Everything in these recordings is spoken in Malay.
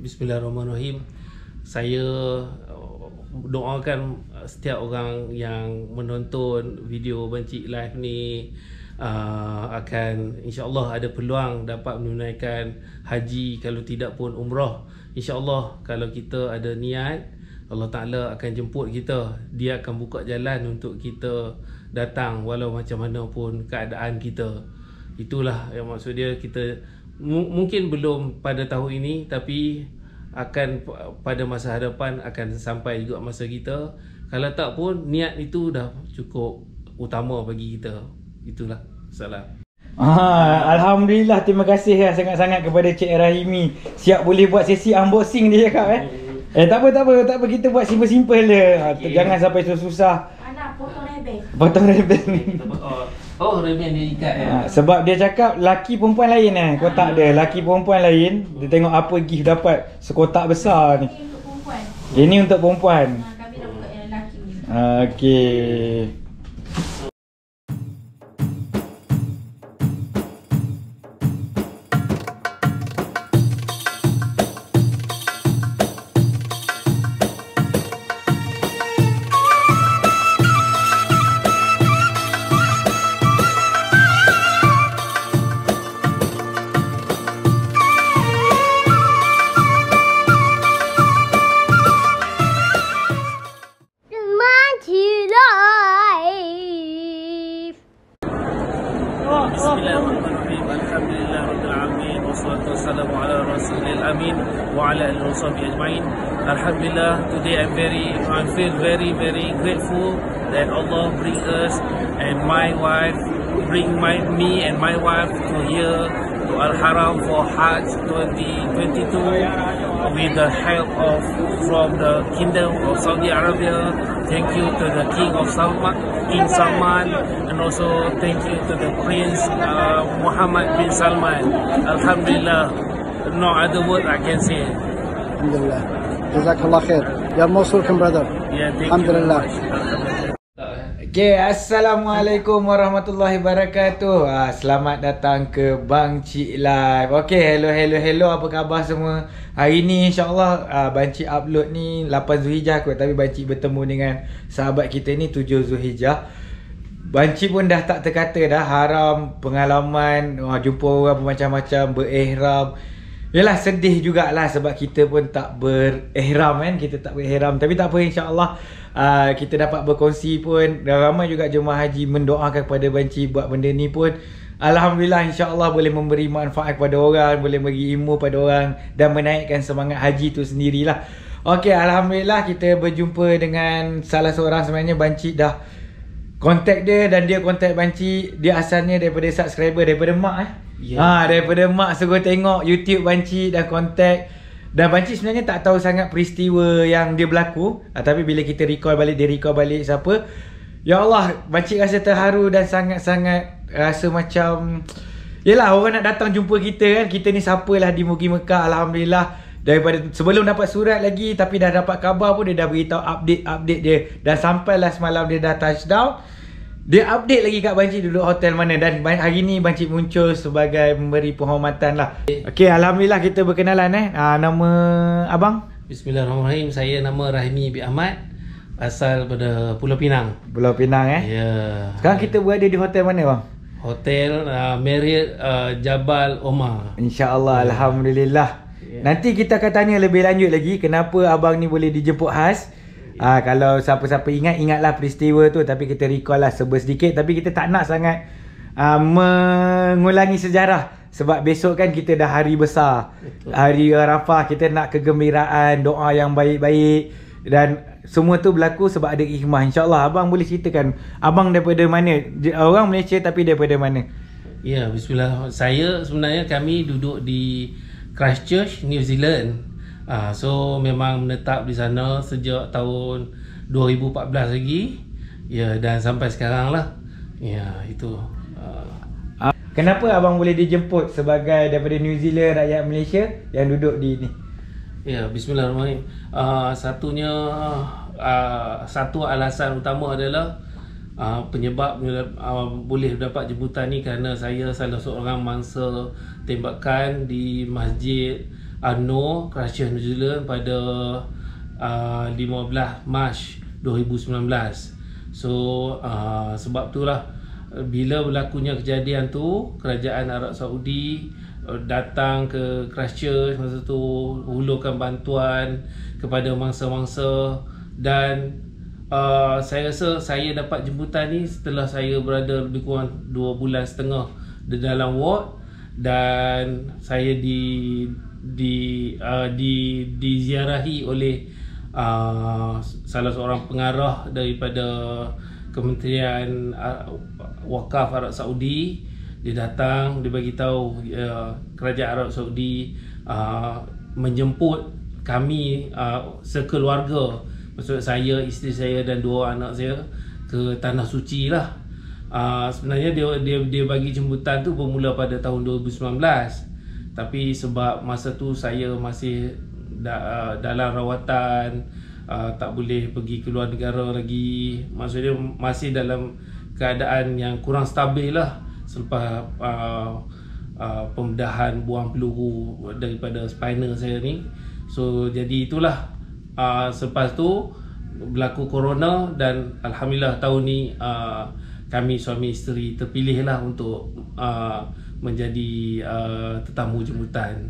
Bismillahirrahmanirrahim. Saya doakan setiap orang yang menonton video Bancik Live ni akan insya-Allah ada peluang dapat menunaikan haji, kalau tidak pun umrah. Insya-Allah kalau kita ada niat, Allah Ta'ala akan jemput kita. Dia akan buka jalan untuk kita datang walau macam mana pun keadaan kita. Itulah yang maksud dia. Kita mungkin belum pada tahun ini, tapi akan pada masa hadapan akan sampai juga masa kita. Kalau tak pun niat itu dah cukup utama bagi kita. Itulah. Salam. Alhamdulillah, terima kasih sangat-sangat kepada Cik Rahimi. Siap boleh buat sesi unboxing dia cakap tak apa, kita buat simple-simple je. Jangan sampai susah. Anak potong rebel. Potong rebel. Oh, rebel dia ikat sebab dia cakap laki perempuan lain kotak dia. Laki perempuan lain. Dia tengok apa gift dapat sekotak besar ni. Ini untuk perempuan. Ini untuk perempuan. Kami dah buka yang lelaki ni. Okey. Bismillahirrahmanirrahim. Alhamdulillahirabbil wassalatu wassalamu ala rasulil amin wa ala alihi washabihi ajmain. Alhamdulillah, today I feel very grateful that Allah bring us and my wife me and my wife to here to Al Haram for Hajj 2022 with the help of from the Kingdom of Saudi Arabia. Thank you to the King Salman, and also thank you to the Prince Muhammad bin Salman. Alhamdulillah, no other word I can say. Alhamdulillah. Jazakallah khair. You're most welcome, brother. Yeah, thank Alhamdulillah. Okay, Assalamualaikum warahmatullahi wabarakatuh. Selamat datang ke Bancik Live. Okay, hello, apa khabar semua? Hari ni insyaAllah Bancik upload ni 8 Zulhijjah kot, tapi Bancik bertemu dengan sahabat kita ni 7 Zulhijjah. Bancik pun dah tak terkata dah, haram, pengalaman, jumpa orang macam-macam, berihram. Yalah, sedih jugalah sebab kita pun tak berihram kan. Kita tak berihram, tapi tak apa, insyaAllah kita dapat berkongsi pun. Ramai juga jemaah haji mendoakan kepada Bancik buat benda ni pun. Alhamdulillah, insyaAllah boleh memberi manfaat kepada orang, boleh bagi ilmu pada orang dan menaikkan semangat haji tu sendirilah. Okey, Alhamdulillah kita berjumpa dengan salah seorang. Sebenarnya Bancik dah kontak dia dan dia kontak Bancik. Dia asalnya daripada subscriber, daripada mak daripada mak suruh tengok YouTube Bancik dan kontak. Dan Bancik sebenarnya tak tahu sangat peristiwa yang dia berlaku, tapi bila kita recall balik, dia recall balik siapa. Ya Allah, Bancik rasa terharu dan sangat-sangat rasa macam, yelah, orang nak datang jumpa kita kan. Kita ni siapalah di Mugi Mekah. Alhamdulillah, daripada sebelum dapat surat lagi, tapi dah dapat khabar pun, dia dah beritahu update dia. Dan sampailah semalam dia dah touchdown, dia update lagi kat Bancik duduk hotel mana. Dan hari ni Bancik muncul sebagai memberi penghormatan lah. Okay, Alhamdulillah kita berkenalan nama abang? Bismillahirrahmanirrahim. Saya nama Rahimi bin Ahmad, asal pada Pulau Pinang. Pulau Pinang Ya. Sekarang kita berada di hotel mana bang? Hotel Marriott Jabal Omar. InsyaAllah, Alhamdulillah. Nanti kita akan tanya lebih lanjut lagi kenapa abang ni boleh dijemput khas. Kalau siapa-siapa ingatlah peristiwa tu, tapi kita recall lah sedikit. Tapi kita tak nak sangat mengulangi sejarah, sebab besok kan kita dah hari besar. Betul. Hari Arafah. Kita nak kegembiraan, doa yang baik-baik, dan semua tu berlaku sebab ada hikmah. InsyaAllah abang boleh ceritakan, abang daripada mana? Orang Malaysia tapi daripada mana? Ya, bismillah. Saya sebenarnya kami duduk di Christchurch, New Zealand. So memang menetap di sana sejak tahun 2014 lagi. Ya, dan sampai sekarang lah. Ya, itu. Kenapa abang boleh dijemput sebagai daripada New Zealand, rakyat Malaysia yang duduk di ni? Ya, bismillahirrahmanirrahim. Satu alasan utama adalah penyebab boleh dapat jemputan ni kerana saya salah seorang mangsa tembakan di Masjid Arno, Christchurch, New Zealand pada 15 Mac 2019. So sebab itulah bila berlakunya kejadian tu, kerajaan Arab Saudi datang ke Christchurch masa tu, hulurkan bantuan kepada mangsa-mangsa. Dan saya rasa saya dapat jemputan ni setelah saya berada lebih kurang 2 bulan setengah di dalam ward. Dan saya diziarahi oleh salah seorang pengarah daripada Kementerian Wakaf Arab Saudi. Dia datang, dia bagi tahu kerajaan Arab Saudi menjemput kami sekeluarga, maksud saya, isteri saya dan 2 anak saya ke Tanah Suci lah. Sebenarnya dia bagi jemputan tu bermula pada tahun 2019, tapi sebab masa tu saya masih dalam rawatan, tak boleh pergi ke luar negara lagi, maksudnya masih dalam keadaan yang kurang stabil lah selepas pembedahan buang peluru daripada spinal saya ni. So jadi itulah, selepas tu berlaku corona dan alhamdulillah tahun ni kami suami isteri terpilih lah untuk menjadi tetamu jemputan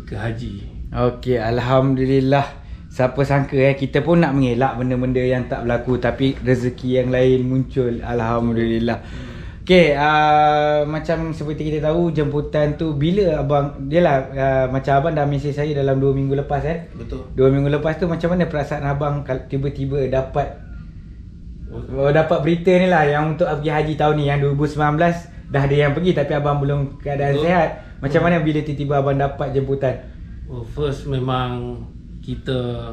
ke haji. Okey, alhamdulillah. Siapa sangka kita pun nak mengelak benda-benda yang tak berlaku, tapi rezeki yang lain muncul, alhamdulillah. Okey, macam seperti kita tahu, jemputan tu bila abang, dialah macam abang dah mesej saya dalam 2 minggu lepas kan? Betul. 2 minggu lepas tu macam mana perasaan abang tiba-tiba dapat berita ni lah, yang untuk pergi haji tahun ni, yang 2019 dah ada yang pergi tapi abang belum keadaan sihat. Macam mana bila tiba-tiba abang dapat jemputan? First memang kita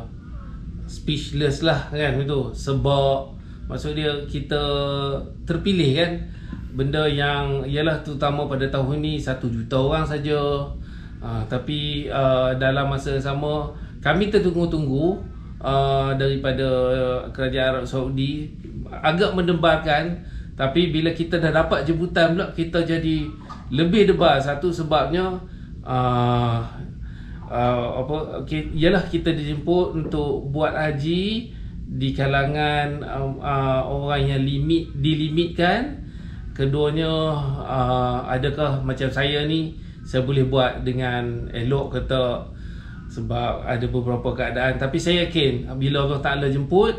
speechless lah kan itu, sebab maksud dia kita terpilih kan, benda yang ialah terutama pada tahun ni 1 juta orang saja. Tapi dalam masa yang sama kami tertunggu-tunggu daripada kerajaan Arab Saudi, agak mendebarkan. Tapi bila kita dah dapat jemputan pula, kita jadi lebih debar. Satu sebabnya ialah kita dijemput untuk buat haji di kalangan orang yang dilimitkan. Keduanya, adakah macam saya ni, saya boleh buat dengan elok ke tak, sebab ada beberapa keadaan. Tapi saya yakin bila Allah Ta'ala jemput,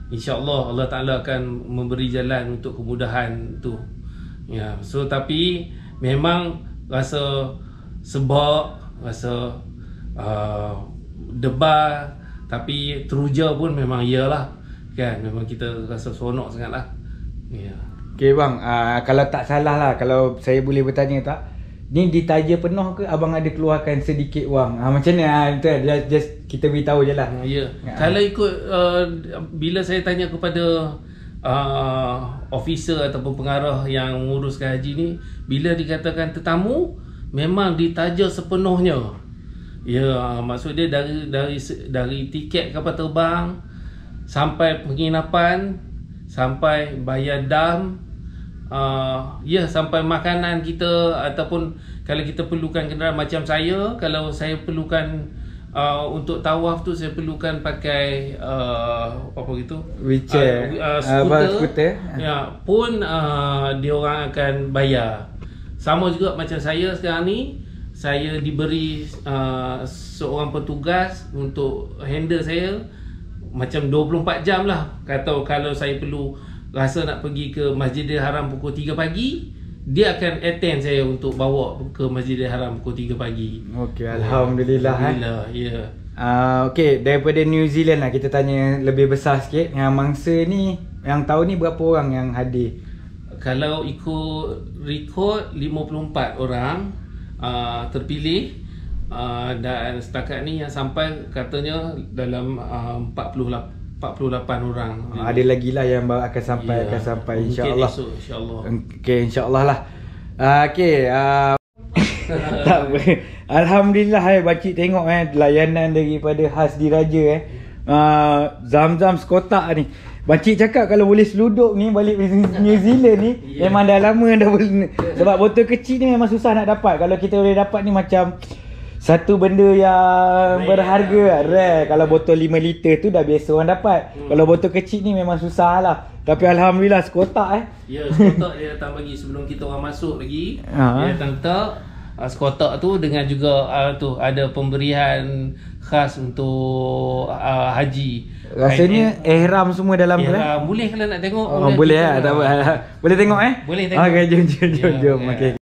InsyaAllah Allah Ta'ala akan memberi jalan untuk kemudahan tu. Ya, so tapi memang rasa sebab, rasa debar, tapi teruja pun memang iyalah kan, memang kita rasa seronok sangat lah. Ya. Okay bang, kalau tak salah lah, kalau saya boleh bertanya tak, ni ditaja penuh ke abang ada keluarkan sedikit wang? Macam mana? Just kita beritahu je lah. Ya. Kalau ikut bila saya tanya kepada officer ataupun pengarah yang menguruskan haji ni, bila dikatakan tetamu, memang ditaja sepenuhnya. Ya, maksud dia dari tiket kapal terbang sampai penginapan, sampai bayar dam, ya, sampai makanan kita, ataupun kalau kita perlukan kenderaan macam saya, kalau saya perlukan untuk tawaf tu saya perlukan pakai apa gitu, wheelchair, skuter. Ya, pun dia orang akan bayar. Sama juga macam saya sekarang ni, saya diberi seorang petugas untuk handle saya macam 24 jam lah. Kalau saya perlu rasa nak pergi ke Masjidil Haram pukul 3 pagi, dia akan attend saya untuk bawa ke Masjidil Haram pukul 3 pagi. Okey, alhamdulillah. Alhamdulillah, ya. Okey, daripada New Zealand lah kita tanya lebih besar sikit. Yang mangsa ni, yang tahun ni berapa orang yang hadir? Kalau ikut rekod 54 orang terpilih, dan setakat ni yang sampai katanya dalam 48 orang. Ada lagi lah yang akan sampai, akan sampai insya-Allah. Mungkin esok insya-Allah. Okey, insya-Allah lah. Okey, tak apa. Alhamdulillah pakcik tengok layanan daripada Khas Diraja Zam-Zam sekotak ni. Pakcik cakap kalau boleh seluduk ni balik New Zealand ni, memang dah lama dah boleh. Sebab botol kecil ni memang susah nak dapat. Kalau kita boleh dapat ni macam satu benda yang berharga, rare. Kalau botol 5 liter tu dah biasa orang dapat. Kalau botol kecil ni memang susah lah. Tapi alhamdulillah sekotak Ya, sekotak dia datang bagi sebelum kita orang masuk lagi. Dia datang letak sekotak tu dengan juga tu ada pemberian khas untuk haji. Rasanya ihram semua dalam tu Boleh kalau nak tengok. Boleh tak apa. Boleh tengok Boleh tengok. Okey, jom. Okey.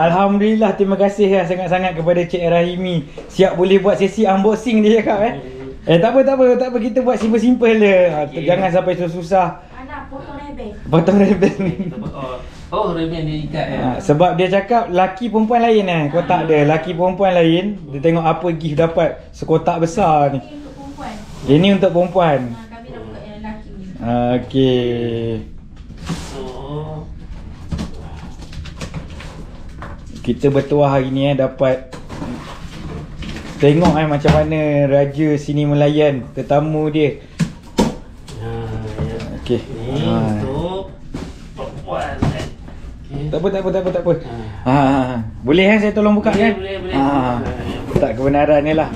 Alhamdulillah, terima kasih sangat-sangat kepada Cik Rahimi. Siap boleh buat sesi unboxing dia cakap tak apa, kita buat simple-simple je. Jangan sampai susah. Anak potong rebel. Potong rebel. Oh, rebel dia ikat sebab dia cakap laki perempuan lain kotak dia. Laki perempuan lain. Dia tengok apa gift dapat sekotak besar ni. Ini untuk perempuan. Ini untuk perempuan. Kami dah buka yang lelaki ni. Okey. So, kita bertuah hari ni dapat tengok macam mana Raja sini melayan tetamu dia. Okey. Ni untuk perempuan. Tak apa. Boleh saya tolong buka Boleh. Tak kebenaran ni lah.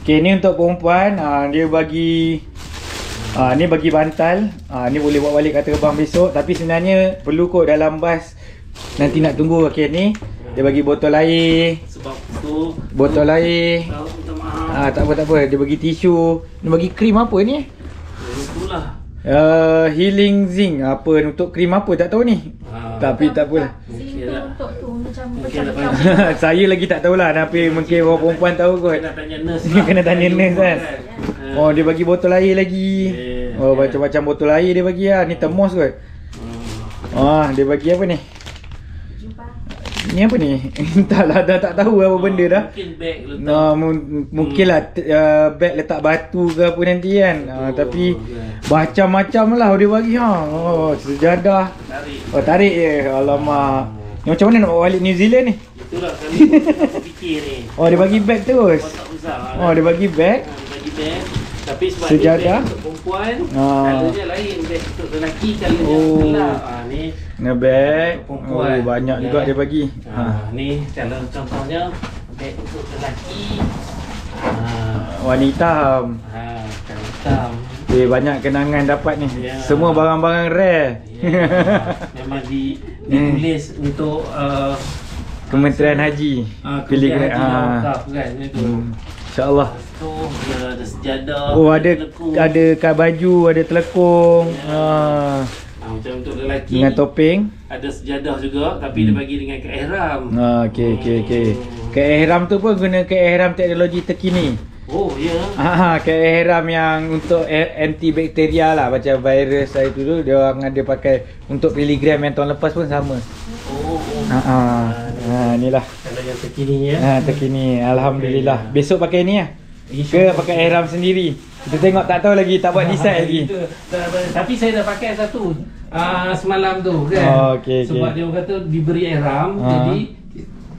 Okey, ni untuk perempuan. Dia bagi ni bagi bantal. Ni boleh bawa balik kat terbang besok. Tapi sebenarnya perlu kot dalam bas. Nanti nak tunggu. Okey, ni dia bagi botol air. Sebab tu Botol air. minta maaf. Tak apa. Dia bagi tisu. Dia bagi krim apa ni? Itulah. Healing zinc. Apa untuk krim apa tak tahu ni. Tapi tak apalah. Sini tu untuk tu macam Mungkin pecah-pecah. Saya lagi tak tahulah. Tapi mungkin orang perempuan tahu kot. Kena tanya nurse. Kena tanya nurse kan. Oh, dia bagi botol air lagi. Oh, macam-macam botol air dia bagi lah. Ni termos kot. Dia bagi apa ni? Jumpa. Ni apa ni? Entahlah, dah tak tahu apa benda dah. Mungkin beg letak. Mungkin lah beg letak batu ke apa nanti kan. Tapi macam-macam lah dia bagi sejadah. Tarik je. Alamak. Ni macam mana nak bawa balik New Zealand ni? Itulah kami tengah fikir ni. Dia bagi beg terus. Kotak besar. Dia bagi beg. Dia bagi beg. Tapi sebab Sejadah. ni beg untuk perempuan, colournya lain. Beg untuk lelaki colournya gelap. Ni beg. untuk perempuan. Banyak juga dia bagi. Ni kalau contohnya beg untuk lelaki. Warna hitam. Kan hitam. Banyak kenangan dapat ni. Ya. Semua barang-barang rare. Memang ditulis untuk Kementerian Haji. Pilih Kementerian Haji dan Wakaf kan itu. InsyaAllah. Tu ada sejadah. Ada baju, ada telekung. Macam untuk lelaki Dengan topeng. ada sejadah juga tapi dia bagi dengan ihram. Okey. Ihram tu pun guna ihram teknologi terkini. Oh ya. Ihram yang untuk antibakteria lah. Macam virus itu tu dia orang ada pakai untuk miligram yang tahun lepas pun sama. Inilah. Kalau yang terkini ya. Terkini. Alhamdulillah. Besok pakai ni ke pakai ihram sendiri? Kita tengok, tak tahu lagi, tak buat decide lagi. Tapi saya dah pakai satu semalam tu kan. Sebab dia orang kata diberi ihram. Jadi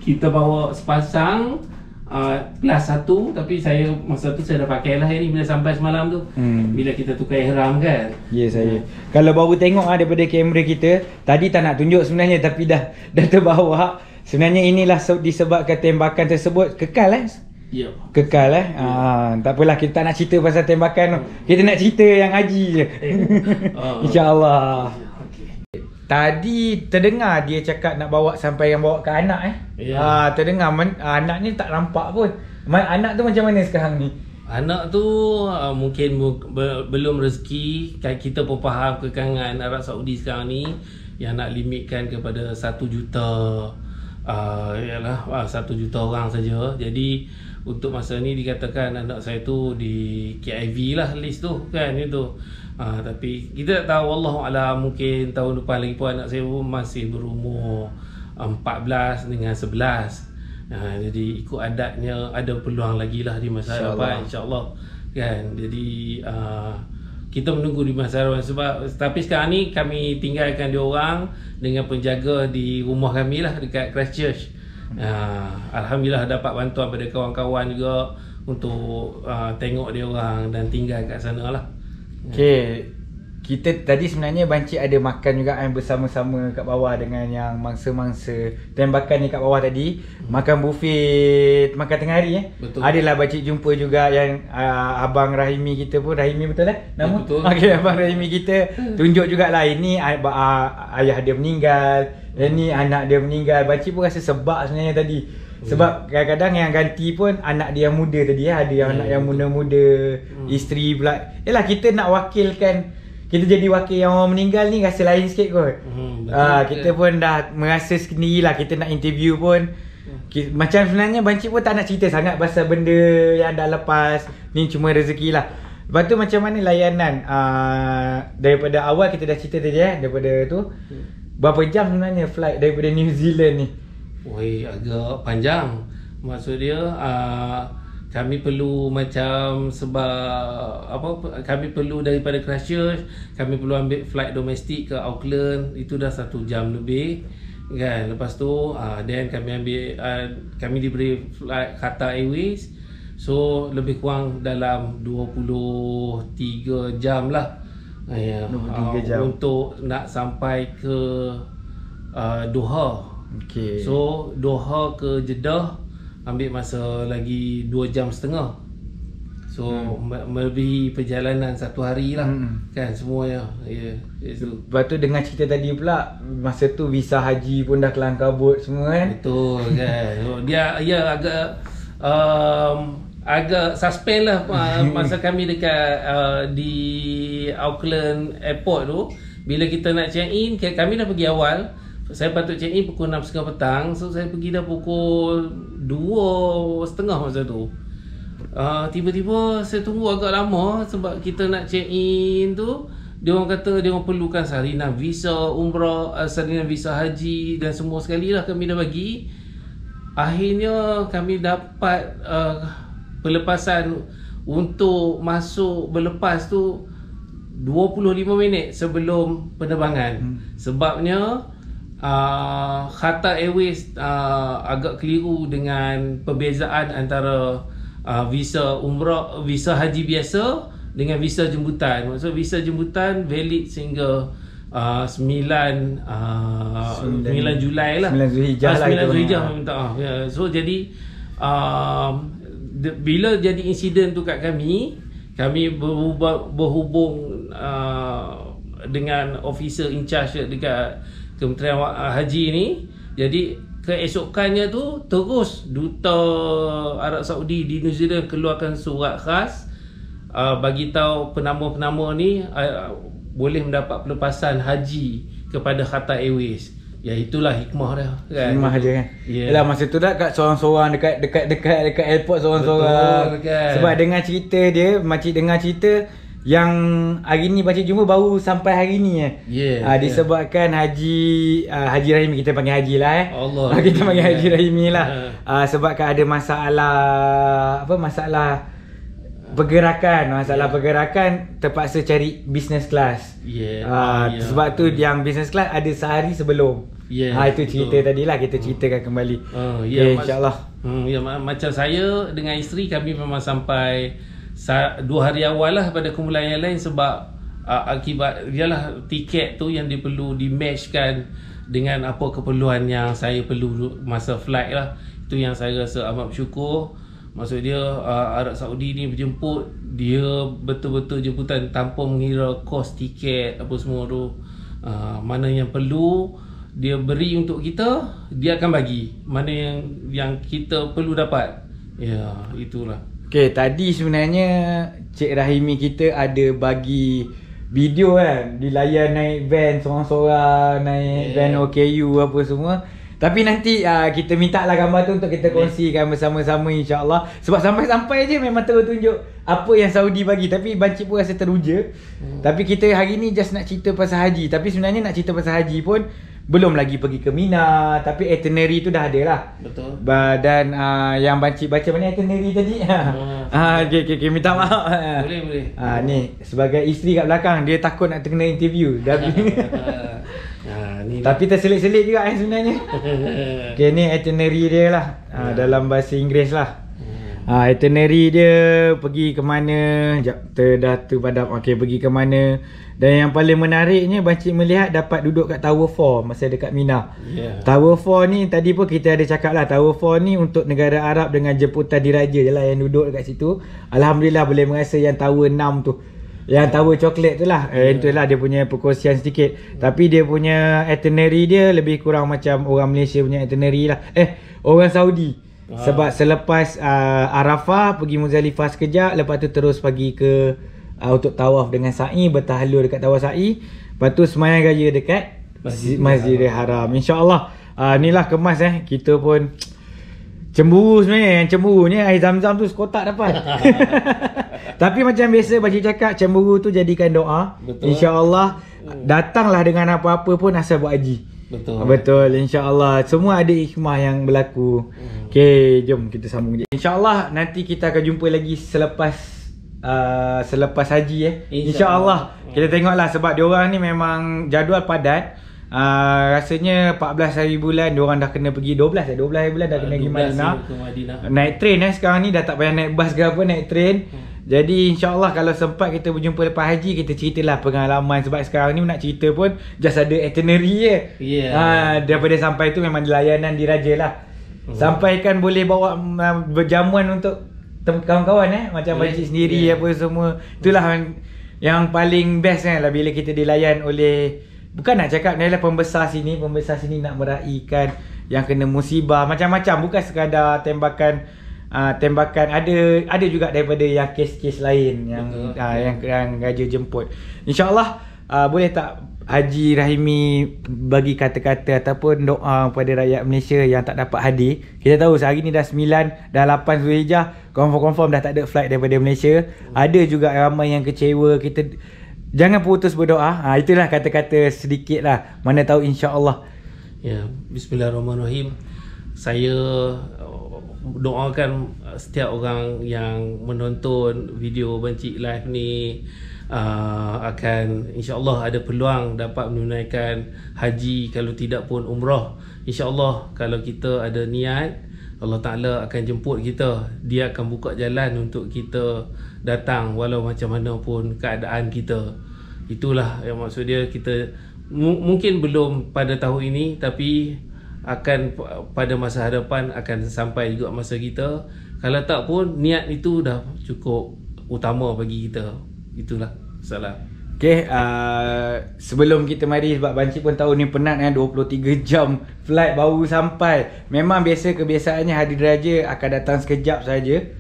kita bawa sepasang kelas 1. Tapi saya masa tu saya dah pakai lah ni bila sampai semalam tu. Bila kita tukar ihram kan. Ya saya. Kalau baru tengok daripada kamera kita, tadi tak nak tunjuk sebenarnya tapi dah terbawa. Sebenarnya inilah disebabkan tembakan tersebut kekal Ya. Kekal tak apalah, kita tak nak cerita pasal tembakan tu. Kita nak cerita yang haji je. InsyaAllah. Tadi terdengar dia cakap nak bawa sampai yang bawa ke anak terdengar anak ni tak nampak pun. Anak tu macam mana sekarang ni? Anak tu mungkin belum rezeki. Kita pun faham kekangan Arab Saudi sekarang ni yang nak limitkan kepada 1 juta 1 juta orang saja. Jadi untuk masa ni dikatakan anak saya tu di KIV lah list tu kan itu. Tapi kita tak tahu, wallahualam, mungkin tahun depan lagi pun anak saya pun masih berumur 14 dengan 11. Jadi ikut adatnya ada peluang lagi lah di masa depan insya-Allah kan. Jadi kita menunggu di masa depan tapi sekarang ni kami tinggalkan dia orang dengan penjaga di rumah kami lah dekat Christchurch. Alhamdulillah dapat bantuan pada kawan-kawan juga untuk tengok dia orang dan tinggal kat sana lah. Okey. kita tadi sebenarnya Bancik ada makan juga bersama-sama kat bawah dengan yang mangsa-mangsa tembakan ni kat bawah tadi. Makan buffet makan tengah hari Betul. Adalah Bancik jumpa juga yang Abang Rahimi kita pun. Rahimi betul nama? Betul. Okey, Abang Rahimi kita tunjuk jugalah ini ayah dia meninggal, ini anak dia meninggal. Bancik pun rasa sebab sebenarnya tadi. Sebab kadang-kadang yang ganti pun anak dia yang muda tadi Ada yang anak yang muda-muda, isteri pula. Yalah, kita nak wakilkan, kita jadi wakil yang orang meninggal ni rasa lain sikit kot. Kita pun dah merasa sendiri lah. Kita nak interview pun macam sebenarnya Bancik pun tak nak cerita sangat pasal benda yang dah lepas. Ni cuma rezeki lah. Lepas tu macam mana layanan daripada awal kita dah cerita tadi daripada tu. Berapa jam sebenarnya flight daripada New Zealand ni? Woi, agak panjang. Maksud dia kami perlu macam sebab kami perlu daripada Christchurch, kami perlu ambil flight domestik ke Auckland, itu dah 1 jam lebih kan. Lepas tu then kami ambil kami diberi flight Qatar Airways. So lebih kurang dalam 23 jam lah. 23 jam untuk nak sampai ke Doha. Okay. So Doha ke Jeddah ambil masa lagi 2.5 jam. So melebihi perjalanan 1 hari lah kan semuanya. Lepas tu dengan cerita tadi pula, masa tu visa haji pun dah kelang kabut semua kan. Betul kan. So, dia agak suspend lah masa kami dekat di Auckland Airport tu. Bila kita nak check in, kami dah pergi awal. Saya patut check in pukul 6.30 petang. So saya pergi dah pukul 2.30 masa tu. Tiba-tiba saya tunggu agak lama sebab kita nak check in tu. Dia orang kata dia orang perlukan salinan visa umrah, salinan visa haji dan semua sekali lah kami dah bagi. Akhirnya kami dapat pelepasan untuk masuk berlepas tu 25 minit sebelum penerbangan. Sebabnya Qatar Airways agak keliru dengan perbezaan antara visa umrah, visa haji biasa dengan visa jemputan. Maksud visa jemputan valid sehingga 9 Julai lah. 9 Zulhijjah lah. 9 Zulhijjah minta maaf. So jadi bila jadi insiden tu kat kami berhubung dengan officer in charge dekat Kementerian Haji ni. Jadi keesokannya tu terus Duta Arab Saudi di New Zealand keluarkan surat khas bagi tahu penama-penama ni boleh mendapat pelepasan haji kepada Qatar Airways. Ya itulah hikmah dia kan. Hikmah je kan. Yeah. Yalah masa tu dah kat seorang-seorang dekat airport seorang-seorang. Betul, kan? Sebab dengar cerita dia, makcik dengar cerita yang hari ni Pakcik jumpa baru sampai hari ni disebabkan Haji Rahimi, kita panggil Haji lah Allah. Kita panggil Haji Rahimi lah. Sebabkan ada masalah pergerakan terpaksa cari business class. Sebab tu yang business class ada sehari sebelum. Itu cerita tadi lah, kita ceritakan kembali. InsyaAllah. Macam saya dengan isteri, kami memang sampai 2 hari awal lah pada kumpulan yang lain. Sebab akibat ialah tiket tu yang perlu di-matchkan dengan apa keperluan yang saya perlu masa flight lah. Itu yang saya rasa amat bersyukur. Maksud dia Arab Saudi ni berjemput, dia betul-betul jemputan tanpa mengira kos tiket apa semua tu. Mana yang perlu dia beri untuk kita, dia akan bagi. Mana yang kita perlu dapat. Ya, itulah. Okay, tadi sebenarnya Cik Rahimi kita ada bagi video kan, di layar naik van seorang-seorang, naik van OKU apa semua. Tapi nanti kita minta lah gambar tu untuk kita kongsikan bersama-sama insyaAllah. Sebab sampai-sampai je memang terus tunjuk apa yang Saudi bagi. Tapi Bancik pun rasa teruja. Tapi kita hari ni just nak cerita pasal haji. Tapi sebenarnya nak cerita pasal haji pun belum lagi pergi ke Mina. Tapi itinerary tu dah ada lah. Betul. Dan yang Bancik baca mana itinerary tadi? Okay, minta maaf. Boleh. Ni sebagai isteri kat belakang, dia takut nak kena interview. Tapi terselit-selit juga sebenarnya. Okay, ni itinerary dia lah. Dalam bahasa Inggeris lah. Itinerary dia pergi ke mana, sekejap dah terpadam. Okey, pergi ke mana. Dan yang paling menariknya Bancik melihat dapat duduk kat Tower 4 masa dekat Mina. Tower 4 ni tadi pun kita ada cakap lah, Tower 4 ni untuk negara Arab dengan jemputan diraja je lah yang duduk dekat situ. Alhamdulillah boleh merasa yang Tower 6 tu, yang tower coklat tu lah, itulah dia punya perkongsian sedikit. Tapi dia punya itinerary dia lebih kurang macam orang Malaysia punya itinerary lah, orang Saudi. Sebab selepas Arafah pergi Muzdalifah sekejap, lepas tu terus pergi ke untuk tawaf dengan sa'i, bertahlul dekat tawaf sa'i, lepas tu semayang raya dekat Masjidil Haram. InsyaAllah inilah kemas kita pun cemburu sebenarnya. Yang cemburunya air zam-zam tu sekotak dapat. Tapi macam biasa Bancik cakap, cemburu tu jadikan doa. InsyaAllah datanglah dengan apa-apa pun asal buat haji. Betul, insyaAllah semua ada hikmah yang berlaku. Okay, jom kita sambung je. InsyaAllah nanti kita akan jumpa lagi selepas haji InsyaAllah. Kita tengoklah sebab diorang ni memang jadual padat. Rasanya 14 hari bulan diorang dah kena pergi, 12 hari bulan dah kena pergi Madinah. Naik train sekarang ni, dah tak payah naik bas ke apa, naik train. Jadi insyaAllah kalau sempat kita berjumpa lepas haji, kita ceritalah pengalaman. Sebab sekarang ni nak cerita pun just ada itinerary je. Daripada sampai tu memang layanan diraja lah. Sampai kan boleh bawa berjamuan untuk kawan-kawan macam Bancik sendiri apa semua. Itulah yang paling best lah bila kita dilayan oleh, bukan nak cakap ni lah pembesar sini nak meraihkan yang kena musibah macam-macam, bukan sekadar tembakan. Ada juga daripada yang kes-kes lain yang raja jemput. InsyaAllah boleh tak Haji Rahimi bagi kata-kata ataupun doa kepada rakyat Malaysia yang tak dapat hadir. Kita tahu sehari ni dah 9, dah 8 Zulhijjah, confirm dah tak ada flight daripada Malaysia. Ada juga ramai yang kecewa. Kita jangan putus berdoa. Itulah kata-kata sedikit lah, mana tahu insya-Allah. Bismillahirrahmanirrahim. Saya doakan setiap orang yang menonton video Bancik live ni akan insya-Allah ada peluang dapat menunaikan haji, kalau tidak pun umrah. InsyaAllah kalau kita ada niat, Allah Ta'ala akan jemput kita. Dia akan buka jalan untuk kita datang walau macam mana pun keadaan kita. Itulah yang maksud dia. Kita mungkin belum pada tahun ini, tapi akan pada masa hadapan akan sampai juga masa kita. Kalau tak pun niat itu dah cukup utama bagi kita. Itulah. Salam. Okay, sebelum kita mari, sebab Bancik pun tahu ni penat 23 jam flight baru sampai. Memang kebiasaannya hadir diraja akan datang sekejap saja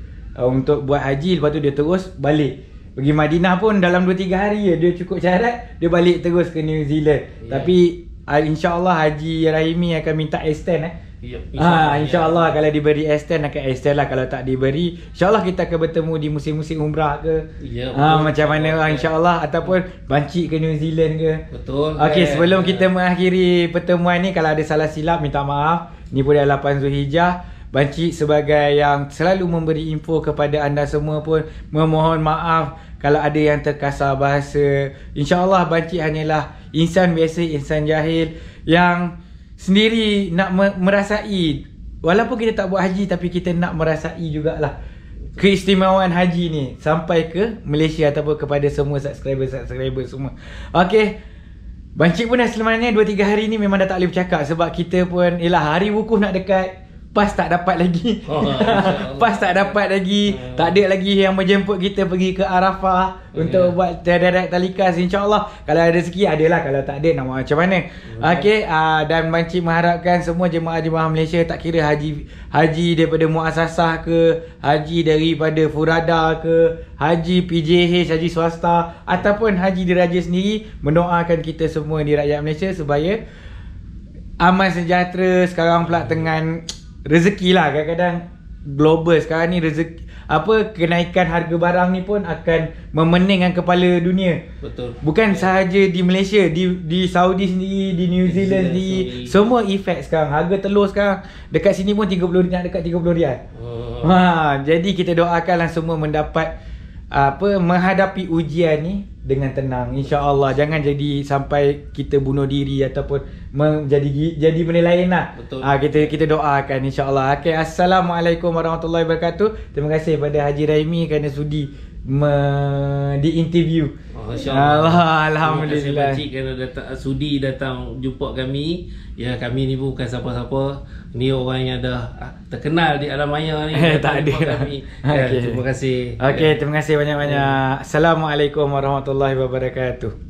untuk buat haji, lepas tu dia terus balik. Pergi Madinah pun dalam 2-3 hari je, dia cukup syarat, dia balik terus ke New Zealand. Tapi insyaAllah Haji Rahimi akan minta extend InsyaAllah kalau diberi extend akan extend lah. Kalau tak diberi, insyaAllah kita akan bertemu di musim-musim umrah ke macam mana insyaAllah, ataupun Bancik ke New Zealand ke. Betul. Okay, sebelum kita mengakhiri pertemuan ni, kalau ada salah silap minta maaf. Ni pun dah 8 Zulhijjah. Bancik sebagai yang selalu memberi info kepada anda semua pun memohon maaf kalau ada yang terkasar bahasa. InsyaAllah Bancik hanyalah insan biasa, insan jahil yang sendiri nak merasai, walaupun kita tak buat haji, tapi kita nak merasai jugalah keistimewaan haji ni sampai ke Malaysia ataupun kepada semua subscriber semua. Okay, Bancik pun dah sebenarnya 2-3 hari ni memang dah tak boleh bercakap sebab kita pun hari wukuf nak dekat. PAS tak dapat lagi. PAS tak dapat lagi. Tak ada lagi yang menjemput kita pergi ke Arafah untuk buat direct talikas. InsyaAllah kalau ada rezeki adalah, kalau tak ada nak buat macam mana. Okay, dan Bancik mengharapkan semua jemaah-jemaah Malaysia, tak kira haji daripada muasasah ke, haji daripada Furada ke, haji PJH, haji swasta ataupun haji diraja sendiri, mendoakan kita semua di rakyat Malaysia supaya aman sejahtera. Sekarang pula dengan rezeki lah, kadang-kadang global sekarang ni rezeki kenaikan harga barang ni pun akan memeningkan kepala dunia. Betul. Bukan sahaja di Malaysia, di Saudi sendiri, di New Zealand sendiri, semua efek sekarang. Harga telur sekarang dekat sini pun 30 ringgit, dekat 30 rial. Jadi kita doakanlah semua mendapat menghadapi ujian ni dengan tenang, insya-Allah. Jangan jadi sampai kita bunuh diri ataupun jadi benda lain lah. Betul. Kita doakan insya-Allah. Okey, assalamualaikum warahmatullahi wabarakatuh. Terima kasih pada Haji Raimi kerana sudi di-interview. InsyaAllah. Alhamdulillah. Terima kasih Pakcik kerana sudi datang jumpa kami. Ya, kami ni bukan siapa-siapa. Ni orang yang dah terkenal di alam maya ni. Tak ada. Kami. Ya, Okey. terima kasih. Okey, terima kasih banyak-banyak. Assalamualaikum warahmatullahi wabarakatuh.